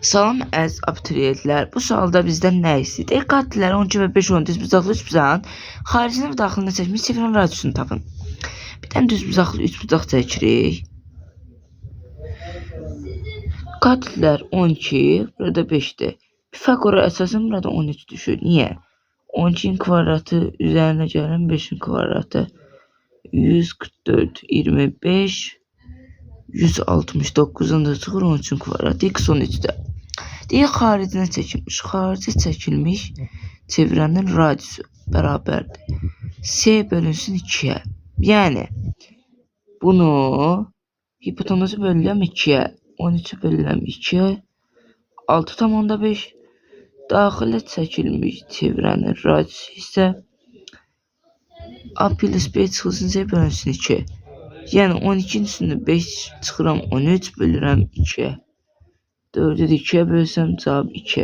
Salam əziz abituriyentlər. Bu sualda bizdən nə istəyir? Qatillər 12 və 5 10 düz bucaqlı 3 bucağın xaricini və daxilini çəkmiş sifrin radiusunu tapın. Bir dənə düz bucaqlı 3 bucaq çəkirik. Qatillər 12, burada 5'dir. Pifagora əsasən burada 13 düşür. Niyə? 12'nin kvadratı üzərinə gələn 5'in kvadratı 144, 25, 169'un da çıxır 13'ün kvadratı x 13'də. Deyək xaricinə çəkilmiş. Xarici çəkilmiş çevrənin radiusu bərabərdir. S bölünsün 2'yə. Yəni bunu hipotenuzu bölürəm 2'yə. 13'ü bölürəm 2'yə. 6,5 daxilə çəkilmiş çevrənin radiusu isə A plus B çıxılsın C bölünsün 2. Yəni 12'nin üstündə 5 çıxıram 13 bölürəm 2'yə. 4'ü də 2'yə bölsəm cavab 2.